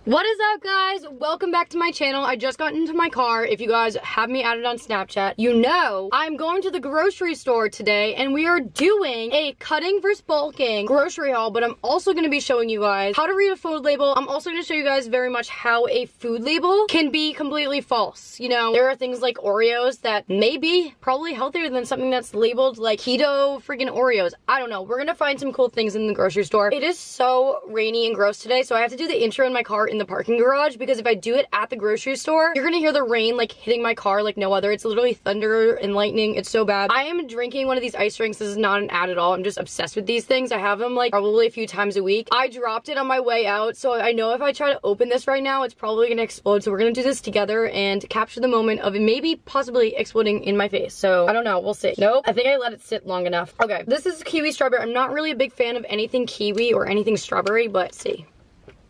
What is up, guys? Welcome back to my channel. I just got into my car. If you guys have me added on Snapchat, you know I'm going to the grocery store today and we are doing a cutting versus bulking grocery haul, but I'm also going to be showing you guys how to read a food label. I'm also going to show you guys very much how a food label can be completely false. You know, there are things like Oreos that may be probably healthier than something that's labeled like keto freaking Oreos. I don't know. We're going to find some cool things in the grocery store. It is so rainy and gross today, so I have to do the intro in my car in the parking garage, because if I do it at the grocery store, you're gonna hear the rain like hitting my car like no other. It's literally thunder and lightning. It's so bad. I am drinking one of these ice drinks. This is not an ad at all. I'm just obsessed with these things. I have them like probably a few times a week. I dropped it on my way out, so I know if I try to open this right now, it's probably gonna explode. So we're gonna do this together and capture the moment of it maybe possibly exploding in my face. So I don't know, we'll see. Nope, I think I let it sit long enough. Okay, this is Kiwi Strawberry. I'm not really a big fan of anything kiwi or anything strawberry, but let's see.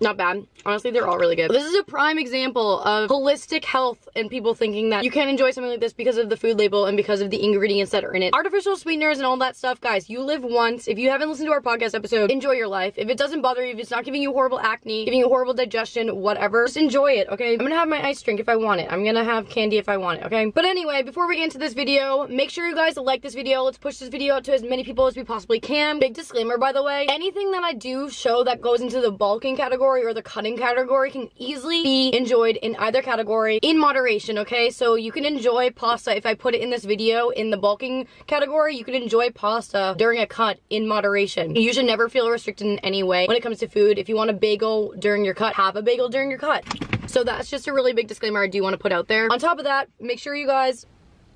Not bad. Honestly, they're all really good. This is a prime example of holistic health and people thinking that you can't enjoy something like this because of the food label and because of the ingredients that are in it. Artificial sweeteners and all that stuff, guys, you live once. If you haven't listened to our podcast episode, enjoy your life. If it doesn't bother you, if it's not giving you horrible acne, giving you horrible digestion, whatever, just enjoy it, okay? I'm gonna have my ice drink if I want it. I'm gonna have candy if I want it, okay? But anyway, before we get into this video, make sure you guys like this video. Let's push this video out to as many people as we possibly can. Big disclaimer, by the way, anything that I do show that goes into the bulking category or the cutting category can easily be enjoyed in either category in moderation, okay? So you can enjoy pasta if I put it in this video in the bulking category. You can enjoy pasta during a cut in moderation. You should never feel restricted in any way when it comes to food. If you want a bagel during your cut, have a bagel during your cut. So that's just a really big disclaimer I do want to put out there. On top of that, make sure you guys,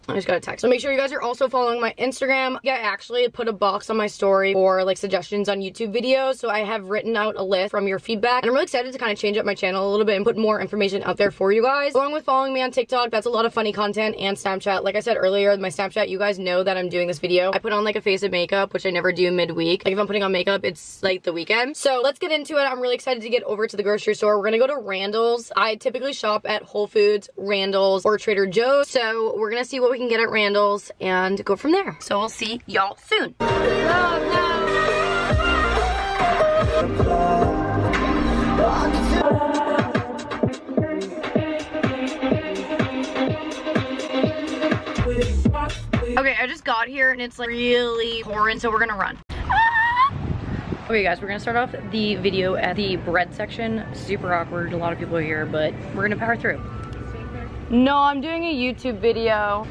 I just got a text. So make sure you guys are also following my Instagram. I actually put a box on my story for like suggestions on YouTube videos. So I have written out a list from your feedback. And I'm really excited to kind of change up my channel a little bit and put more information out there for you guys. Along with following me on TikTok, that's a lot of funny content, and Snapchat. Like I said earlier, my Snapchat, you guys know that I'm doing this video. I put on like a face of makeup, which I never do midweek. Like if I'm putting on makeup, it's like the weekend. So let's get into it. I'm really excited to get over to the grocery store. We're gonna go to Randall's. I typically shop at Whole Foods, Randall's, or Trader Joe's. So we're gonna see what we can get at Randall's and go from there. So we'll see y'all soon. Okay, I just got here and it's like really pouring, so we're gonna run. Okay guys, we're gonna start off the video at the bread section. Super awkward, a lot of people are here, but we're gonna power through. No, I'm doing a YouTube video.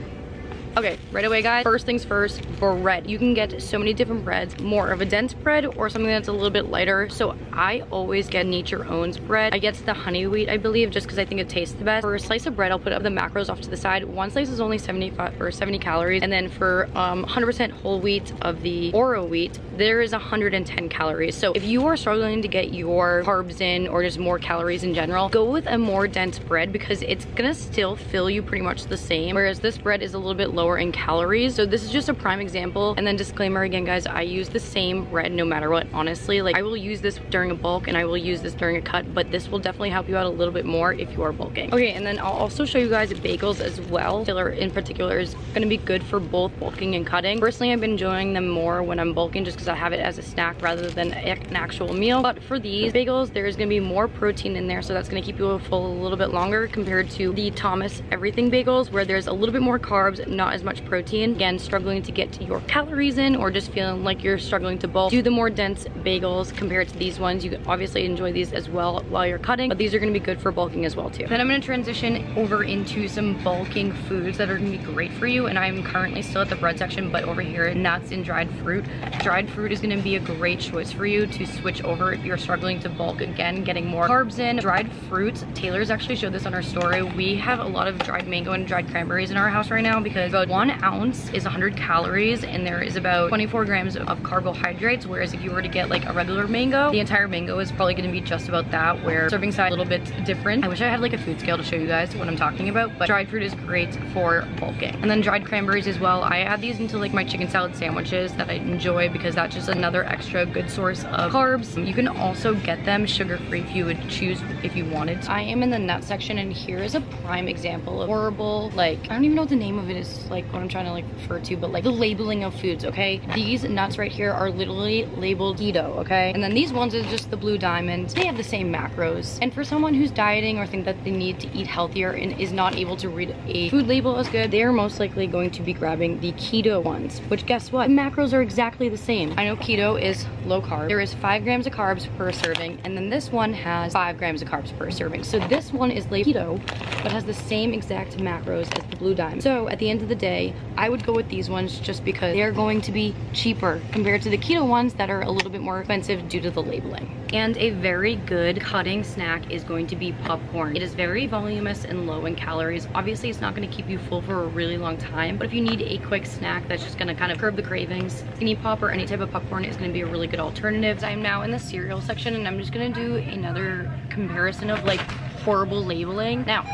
Okay, right away guys, first things first, bread. You can get so many different breads, more of a dense bread or something that's a little bit lighter. So I always get Nature Owns bread. I get the honey wheat, I believe, just because I think it tastes the best. For a slice of bread, I'll put up the macros off to the side. One slice is only 75 or 70 calories. And then for 100% whole wheat of the Oreo wheat, there is 110 calories. So if you are struggling to get your carbs in or just more calories in general, go with a more dense bread because it's gonna still fill you pretty much the same. Whereas this bread is a little bit lower in calories. So this is just a prime example. And then disclaimer again guys, I use the same bread no matter what, honestly. Like I will use this during a bulk and I will use this during a cut, but this will definitely help you out a little bit more if you are bulking. Okay, and then I'll also show you guys bagels as well. Filler in particular is gonna be good for both bulking and cutting. Personally, I've been enjoying them more when I'm bulking just because I have it as a snack rather than an actual meal. But for these bagels, there's gonna be more protein in there, so that's gonna keep you full a little bit longer compared to the Thomas Everything bagels where there's a little bit more carbs, not as much protein. Again, struggling to get your calories in or just feeling like you're struggling to bulk, do the more dense bagels compared to these ones. You can obviously enjoy these as well while you're cutting, but these are going to be good for bulking as well too. Then I'm going to transition over into some bulking foods that are going to be great for you, and I'm currently still at the bread section, but over here nuts and dried fruit. Dried fruit is going to be a great choice for you to switch over if you're struggling to bulk, again getting more carbs in. Dried fruit, Taylor's actually showed this on our story. We have a lot of dried mango and dried cranberries in our house right now because about 1 ounce is 100 calories and there is about 24 grams of carbohydrates, whereas if you were to get like a regular mango, the entire mango is probably going to be just about that, where serving size a little bit different. I wish I had like a food scale to show you guys what I'm talking about, but dried fruit is great for bulking. And then dried cranberries as well. I add these into like my chicken salad sandwiches that I enjoy because that's just another extra good source of carbs. You can also get them sugar-free if you would choose, if you wanted. I am in the nut section and here is a prime example of horrible, like, I don't even know what the name of it is. almost like what I'm trying to like refer to, but like the labeling of foods, okay? These nuts right here are literally labeled keto, okay? And then these ones is just the blue diamond. They have the same macros. And for someone who's dieting or think that they need to eat healthier and is not able to read a food label as good, they're most likely going to be grabbing the keto ones, which guess what? The macros are exactly the same. I know keto is low carb. There is 5 grams of carbs per serving, and then this one has 5 grams of carbs per serving. So this one is labeled keto, but has the same exact macros as the blue diamond. So at the end of the day, I would go with these ones just because they're going to be cheaper compared to the keto ones that are a little bit more expensive due to the labeling. And a very good cutting snack is going to be popcorn. It is very voluminous and low in calories. Obviously, it's not going to keep you full for a really long time, but if you need a quick snack that's just going to kind of curb the cravings, skinny pop or any type of popcorn is going to be a really good alternative. I'm now in the cereal section, and I'm just going to do another comparison of like horrible labeling. Now,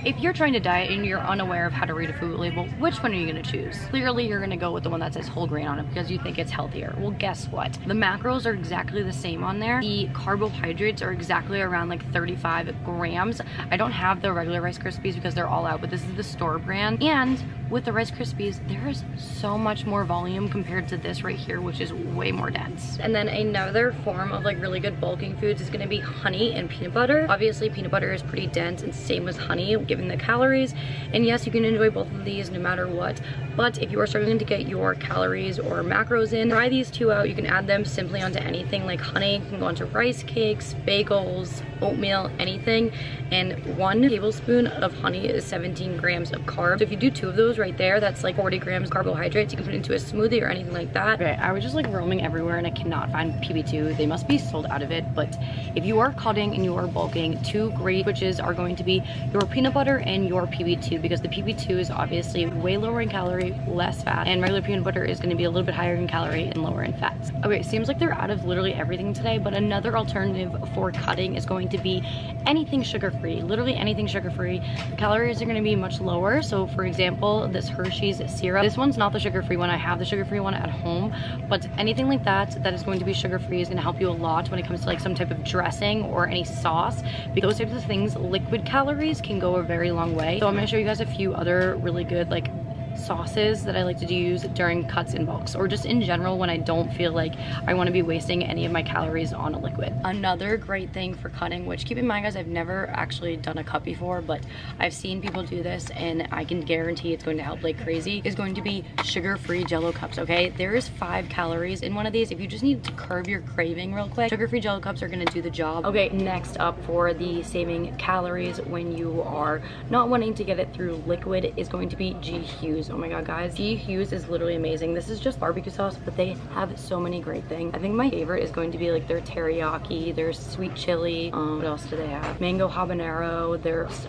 if you're trying to diet and you're unaware of how to read a food label, which one are you gonna choose? Clearly, you're gonna go with the one that says whole grain on it because you think it's healthier. Well, guess what? The macros are exactly the same on there. The carbohydrates are exactly around like 35 grams. I don't have the regular Rice Krispies because they're all out, but this is the store brand. And with the Rice Krispies, there is so much more volume compared to this right here, which is way more dense. And then another form of like really good bulking foods is gonna be honey and peanut butter. Obviously, peanut butter is pretty dense, and same with honey, given the calories. And yes, you can enjoy both of these no matter what, but if you are struggling to get your calories or macros in, try these two out. You can add them simply onto anything. Like honey can go onto rice cakes, bagels, oatmeal, anything. And 1 tablespoon of honey is 17 grams of carbs. So if you do 2 of those right there, that's like 40 grams of carbohydrates. You can put it into a smoothie or anything like that. Okay, I was just like roaming everywhere and I cannot find PB2. They must be sold out of it, but if you are cutting and you are bulking, 2 great switches are going to be your peanut butter and your PB2, because the PB2 is obviously way lower in calorie, less fat, and regular peanut butter is going to be a little bit higher in calorie and lower in fats. Okay, seems like they're out of literally everything today, but another alternative for cutting is going to be anything sugar-free, literally anything sugar-free. The calories are going to be much lower. So for example, this Hershey's syrup, this one's not the sugar-free one. I have the sugar-free one at home, but anything like that that is going to be sugar-free is going to help you a lot when it comes to like some type of dressing or any sauce, because those types of things, liquid calories can go a very long way. So I'm going to show you guys a few other really good like sauces that I like to use during cuts and bulks, or just in general when I don't feel like I want to be wasting any of my calories on a liquid. Another great thing for cutting, which keep in mind guys, I've never actually done a cut before, but I've seen people do this and I can guarantee it's going to help like crazy, is going to be sugar-free Jello cups. Okay, there is 5 calories in one of these. If you just need to curb your craving real quick, sugar-free Jello cups are going to do the job. Okay, next up for the saving calories when you are not wanting to get it through liquid is going to be G Hughes. Oh my god guys, G Hughes is literally amazing. This is just barbecue sauce, but they have so many great things. I think my favorite is going to be like their teriyaki, their sweet chili, what else do they have? Mango habanero, there's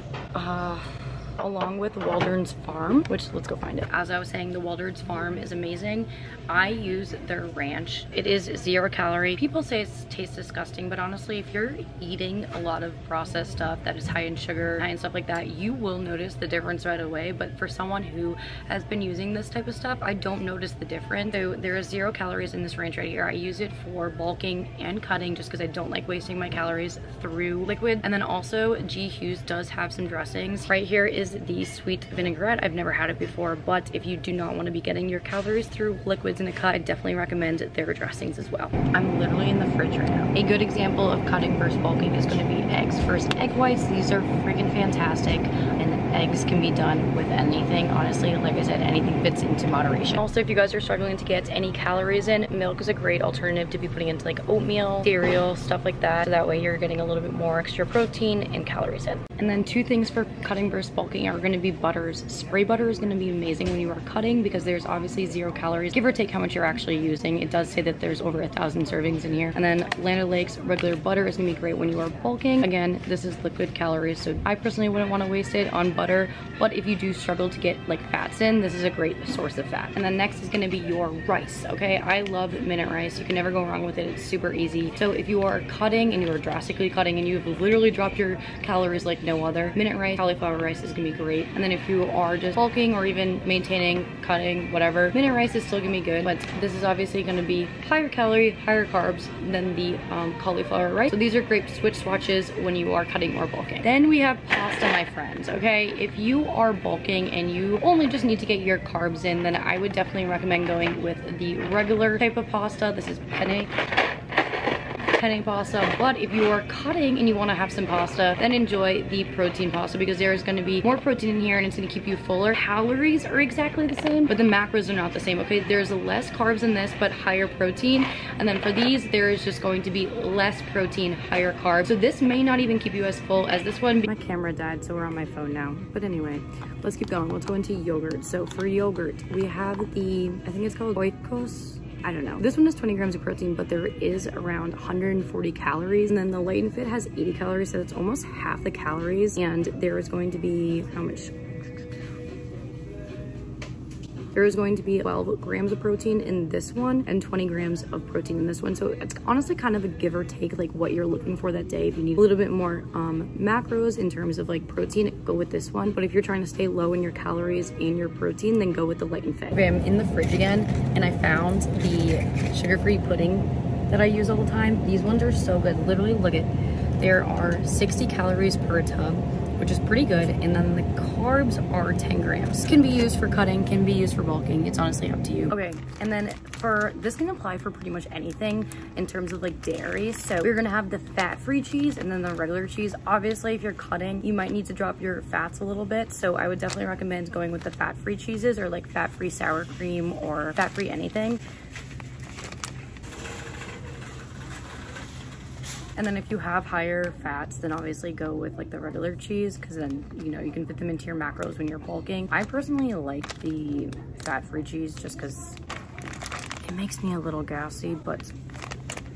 along with Waldron's Farm, which let's go find it. As I was saying, the Waldron's Farm is amazing. I use their ranch. It is 0 calorie. People say it tastes disgusting, but honestly, if you're eating a lot of processed stuff that is high in sugar, high in stuff like that, you will notice the difference right away. But for someone who has been using this type of stuff, I don't notice the difference. So there is 0 calories in this ranch right here. I use it for bulking and cutting just because I don't like wasting my calories through liquid. And then also G Hughes does have some dressings. Right here is the sweet vinaigrette. I've never had it before, but if you do not want to be getting your calories through liquids in a cut, I definitely recommend their dressings as well. I'm literally in the fridge right now. A good example of cutting versus bulking is going to be eggs. First, egg whites. These are freaking fantastic, and eggs can be done with anything. Honestly, like I said, anything fits into moderation. Also, if you guys are struggling to get any calories in, milk is a great alternative to be putting into like oatmeal, cereal, stuff like that. So that way you're getting a little bit more extra protein and calories in. And then 2 things for cutting versus bulking are going to be butters. Spray butter is going to be amazing when you are cutting because there's obviously 0 calories, give or take how much you're actually using. It does say that there's over 1,000 servings in here. And then Land O'Lakes regular butter is going to be great when you are bulking. Again, this is liquid calories, so I personally wouldn't want to waste it on butter, but if you do struggle to get like fats in, this is a great source of fat. And then next is going to be your rice. Okay, I love minute rice. You can never go wrong with it. It's super easy. So if you are cutting and you are drastically cutting and you've literally dropped your calories like no other. Minute rice, cauliflower rice is gonna be great. And then if you are just bulking or even maintaining, cutting, whatever, minute rice is still gonna be good, but this is obviously gonna be higher calorie, higher carbs than the cauliflower rice. So these are great switch swatches when you are cutting or bulking. Then we have pasta, my friends, okay? If you are bulking and you only just need to get your carbs in, then I would definitely recommend going with the regular type of pasta. This is penne pasta. But if you are cutting and you want to have some pasta, then enjoy the protein pasta, because there is going to be more protein in here and it's going to keep you fuller. Calories are exactly the same, but the macros are not the same, okay? There's less carbs in this but higher protein, and then for these there is just going to be less protein, higher carbs. So this may not even keep you as full as this one. My camera died, so we're on my phone now, but anyway, let's keep going. Let's go into yogurt. So for yogurt, we have the, I think it's called Oikos. I don't know. This one is 20 grams of protein, but there is around 140 calories. And then the Light and Fit has 80 calories, so it's almost half the calories. And there is going to be, how much? There is going to be 12 grams of protein in this one and 20 grams of protein in this one. So it's honestly kind of a give or take, like what you're looking for that day. If you need a little bit more macros in terms of like protein, go with this one. But if you're trying to stay low in your calories and your protein, then go with the Light and Fit. Okay, I'm in the fridge again and I found the sugar-free pudding that I use all the time. These ones are so good. Literally, look at, there are 60 calories per tub, which is pretty good. And then the carbs are 10 grams. Can be used for cutting, can be used for bulking. It's honestly up to you. Okay, and then for, this can apply for pretty much anything in terms of like dairy. So we're gonna have the fat-free cheese and then the regular cheese. Obviously, if you're cutting, you might need to drop your fats a little bit. So I would definitely recommend going with the fat-free cheeses, or like fat-free sour cream or fat-free anything. And then if you have higher fats, then obviously go with like the regular cheese, because then, you know, you can fit them into your macros when you're bulking. I personally like the fat-free cheese just because it makes me a little gassy, but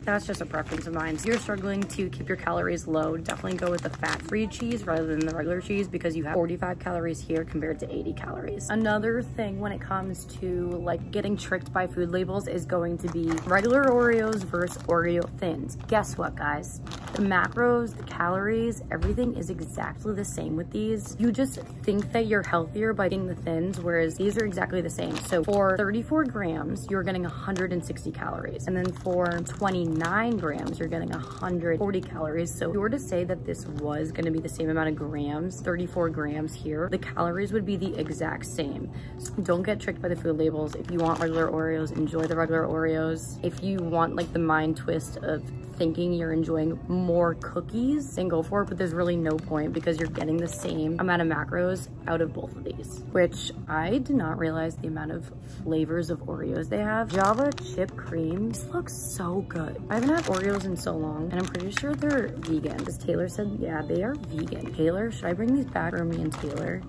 that's just a preference of mine. So you're struggling to keep your calories low, definitely go with the fat-free cheese rather than the regular cheese, because you have 45 calories here compared to 80 calories. Another thing when it comes to like getting tricked by food labels is going to be regular Oreos versus Oreo thins. Guess what, guys? The macros, the calories, everything is exactly the same with these. You just think that you're healthier by eating the thins, whereas these are exactly the same. So for 34 grams, you're getting 160 calories. And then for 29 grams, you're getting 140 calories. So if you were to say that this was gonna be the same amount of grams, 34 grams here, the calories would be the exact same. So don't get tricked by the food labels. If you want regular Oreos, enjoy the regular Oreos. If you want like the mind twist of thinking you're enjoying more cookies, then go for it, but there's really no point because you're getting the same amount of macros out of both of these, which I did not realize the amount of flavors of Oreos they have. Java chip cream. This looks so good. I haven't had Oreos in so long, and I'm pretty sure they're vegan, because Taylor said, yeah, they are vegan. Taylor, should I bring these back for me and Taylor?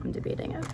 I'm debating it.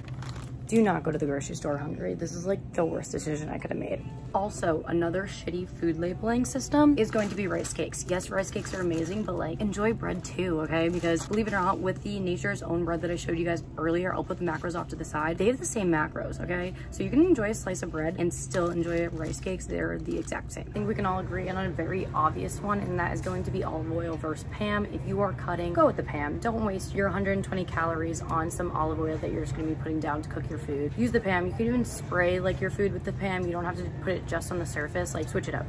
Do not go to the grocery store hungry. This is like the worst decision I could have made. Also, another shitty food labeling system is going to be rice cakes. Yes, rice cakes are amazing, but like enjoy bread too, okay? Because believe it or not, with the Nature's Own bread that I showed you guys earlier, I'll put the macros off to the side. They have the same macros, okay? So you can enjoy a slice of bread and still enjoy rice cakes. They're the exact same. I think we can all agree on a very obvious one, and that is going to be olive oil versus Pam. If you are cutting, go with the Pam. Don't waste your 120 calories on some olive oil that you're just gonna be putting down to cook your food. Use the Pam. You can even spray like your food with the Pam. You don't have to put it just on the surface. Like, switch it up.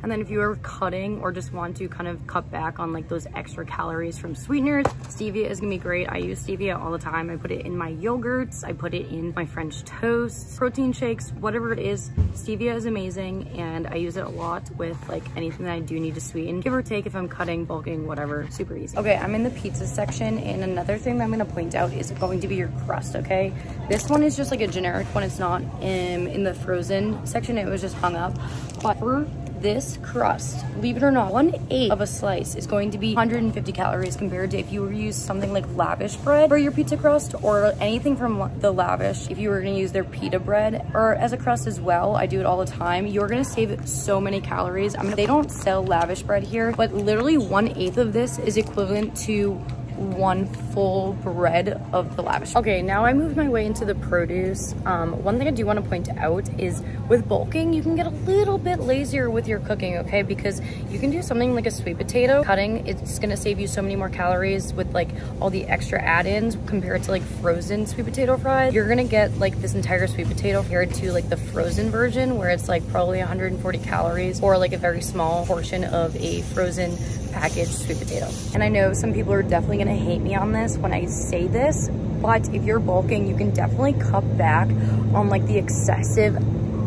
And then if you are cutting or just want to kind of cut back on like those extra calories from sweeteners, stevia is gonna be great. I use stevia all the time. I put it in my yogurts, I put it in my French toasts, protein shakes, whatever it is. Stevia is amazing, and I use it a lot with like anything that I do need to sweeten. Give or take if I'm cutting, bulking, whatever, super easy. Okay, I'm in the pizza section, and another thing that I'm gonna point out is going to be your crust, okay? This one is just like a generic one. It's not in the frozen section. It was just hung up. But for this crust, believe it or not, 1/8 of a slice is going to be 150 calories compared to if you were to use something like Lavish bread for your pizza crust, or anything from the Lavish. If you were gonna use their pita bread or as a crust as well, I do it all the time, you're gonna save so many calories. They don't sell Lavish bread here, but literally 1/8 of this is equivalent to one full bread of the lavish. Okay, now I moved my way into the produce. One thing I do want to point out is with bulking, you can get a little bit lazier with your cooking, okay? Because you can do something like a sweet potato cutting. It's gonna save you so many more calories with like all the extra add-ins compared to like frozen sweet potato fries. You're gonna get like this entire sweet potato compared to like the frozen version where it's like probably 140 calories or like a very small portion of a frozen packaged sweet potato. And I know some people are definitely gonna hate me on this when I say this, but if you're bulking, you can definitely cut back on like the excessive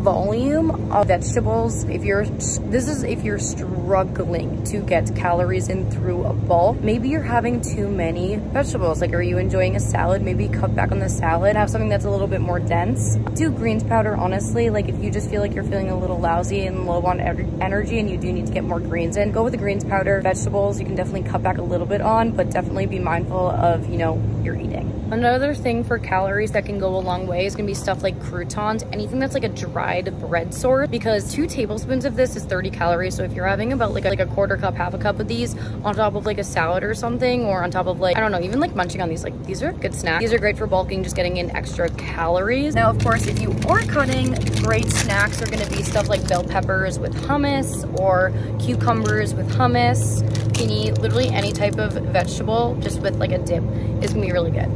volume of vegetables. If you're struggling to get calories in through a bulk, maybe you're having too many vegetables. Like, are you enjoying a salad? Maybe cut back on the salad, have something that's a little bit more dense. Do greens powder, honestly. Like, if you just feel like you're feeling a little lousy and low on energy and you do need to get more greens in, go with the greens powder. Vegetables, you can definitely cut back a little bit on, but definitely be mindful of, you know, your eating. Another thing for calories that can go a long way is gonna be stuff like croutons, anything that's like a dried bread sort, because 2 tablespoons of this is 30 calories. So if you're having about like a quarter cup, half a cup of these on top of like a salad or something, or on top of like, I don't know, even like munching on these, like these are good snacks. These are great for bulking, just getting in extra calories. Now, of course, if you are cutting, great snacks are gonna be stuff like bell peppers with hummus or cucumbers with hummus. Zucchini, literally any type of vegetable just with like a dip is gonna be really good.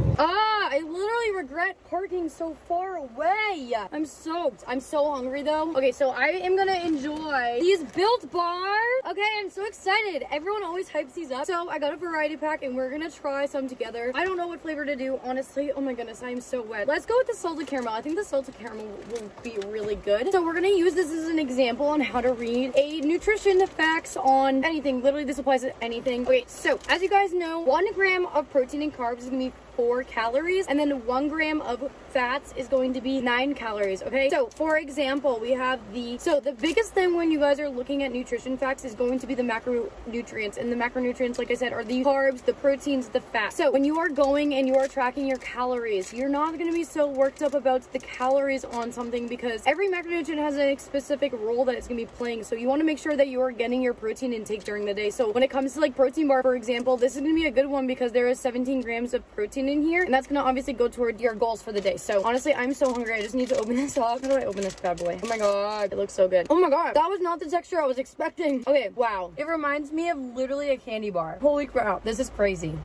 I literally regret parking so far away. I'm soaked. I'm so hungry though. Okay, so I am gonna enjoy these Built Bar. Okay, I'm so excited. Everyone always hypes these up. So I got a variety pack and we're gonna try some together. I don't know what flavor to do, honestly. Oh my goodness, I am so wet. Let's go with the salted caramel. I think the salted caramel will be really good. So we're gonna use this as an example on how to read a nutrition facts on anything. Literally, this applies to anything. Okay, so as you guys know, 1 gram of protein and carbs is gonna be 4 calories, and then 1 gram of fats is going to be 9 calories. Okay, so for example, we have the biggest thing when you guys are looking at nutrition facts is going to be the macronutrients, and the macronutrients, like I said, are the carbs, the proteins, the fats. So when you are going and you are tracking your calories, you're not going to be so worked up about the calories on something, because every macronutrient has a specific role that it's going to be playing. So you want to make sure that you are getting your protein intake during the day. So when it comes to like protein bar, for example, this is going to be a good one because there is 17 grams of protein in here, and that's gonna obviously go toward your goals for the day. So honestly, I'm so hungry. I just need to open this up. How do I open this bad boy? Oh my god, it looks so good. Oh my god, that was not the texture I was expecting. Okay, wow, it reminds me of literally a candy bar. Holy crap, this is crazy.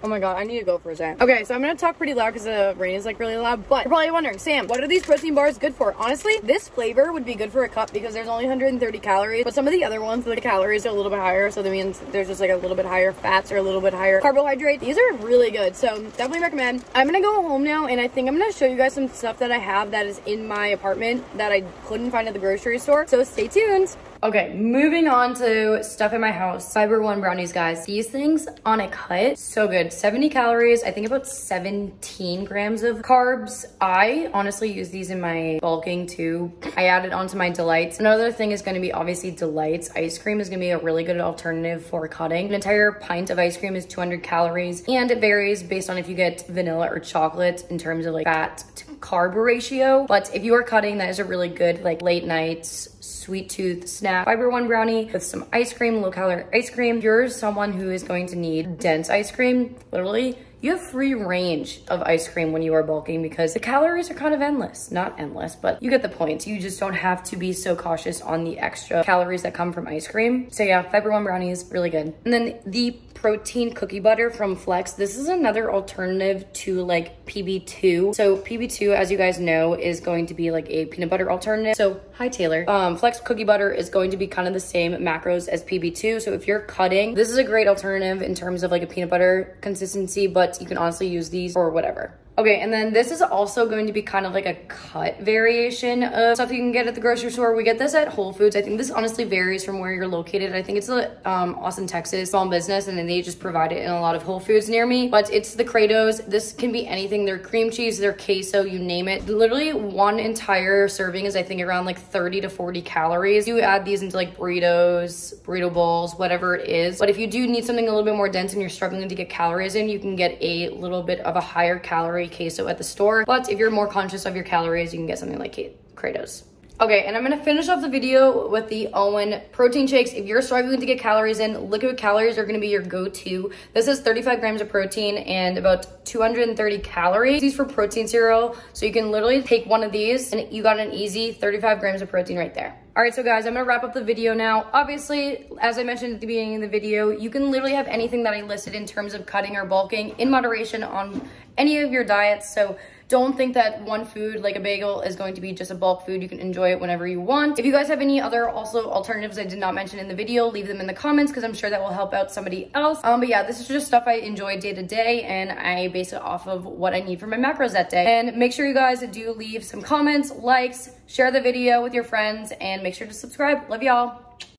Oh my god, I need to go for a second. Okay, so I'm gonna talk pretty loud because the rain is like really loud, but you're probably wondering, Sam, what are these protein bars good for? Honestly, this flavor would be good for a cup because there's only 130 calories, but some of the other ones, the calories are a little bit higher, so that means there's just like a little bit higher fats or a little bit higher carbohydrate. These are really good, so definitely recommend. I'm gonna go home now, and I think I'm gonna show you guys some stuff that I have that is in my apartment that I couldn't find at the grocery store, so stay tuned. Okay, moving on to stuff in my house. Fiber One Brownies, guys. These things on a cut, so good. 70 calories, I think about 17 grams of carbs. I honestly use these in my bulking too. I added onto my delights. Another thing is gonna be obviously delights. Ice cream is gonna be a really good alternative for cutting. An entire pint of ice cream is 200 calories, and it varies based on if you get vanilla or chocolate in terms of like fat to carb ratio. But if you are cutting, that is a really good like late nights sweet tooth snack. Fiber One brownie with some ice cream, low calorie ice cream. If you're someone who is going to need dense ice cream, literally you have free range of ice cream when you are bulking because the calories are kind of endless. Not endless, but you get the point. You just don't have to be so cautious on the extra calories that come from ice cream. So yeah, Fiber One brownies, really good. And then the protein cookie butter from Flex. This is another alternative to like PB2. So PB2, as you guys know, is going to be like a peanut butter alternative. So hi Taylor. Flex cookie butter is going to be kind of the same macros as PB2. So if you're cutting, this is a great alternative in terms of like a peanut butter consistency, but you can honestly use these for whatever. Okay, and then this is also going to be kind of like a cut variation of stuff you can get at the grocery store. We get this at Whole Foods. I think this honestly varies from where you're located. I think it's a Austin, Texas small business, and then they just provide it in a lot of Whole Foods near me. But it's the Croutons. This can be anything. They're cream cheese, they're queso, you name it. Literally one entire serving is I think around like 30 to 40 calories. You add these into like burritos, burrito bowls, whatever it is. But if you do need something a little bit more dense and you're struggling to get calories in, you can get a little bit of a higher calorie queso at the store. But if you're more conscious of your calories, you can get something like Croutons. Okay, and I'm gonna finish off the video with the Owen protein shakes. If you're struggling to get calories in, liquid calories are gonna be your go-to. This is 35 grams of protein and about 230 calories. These for protein cereal, so you can literally take one of these and you got an easy 35 grams of protein right there. All right, so guys, I'm gonna wrap up the video now. Obviously, as I mentioned at the beginning of the video, you can literally have anything that I listed in terms of cutting or bulking in moderation on any of your diets. So don't think that one food like a bagel is going to be just a bulk food. You can enjoy it whenever you want. If you guys have any other also alternatives I did not mention in the video, leave them in the comments because I'm sure that will help out somebody else. But yeah, this is just stuff I enjoy day to day and I base it off of what I need for my macros that day. And make sure you guys do leave some comments, likes, share the video with your friends, and make sure to subscribe. Love y'all.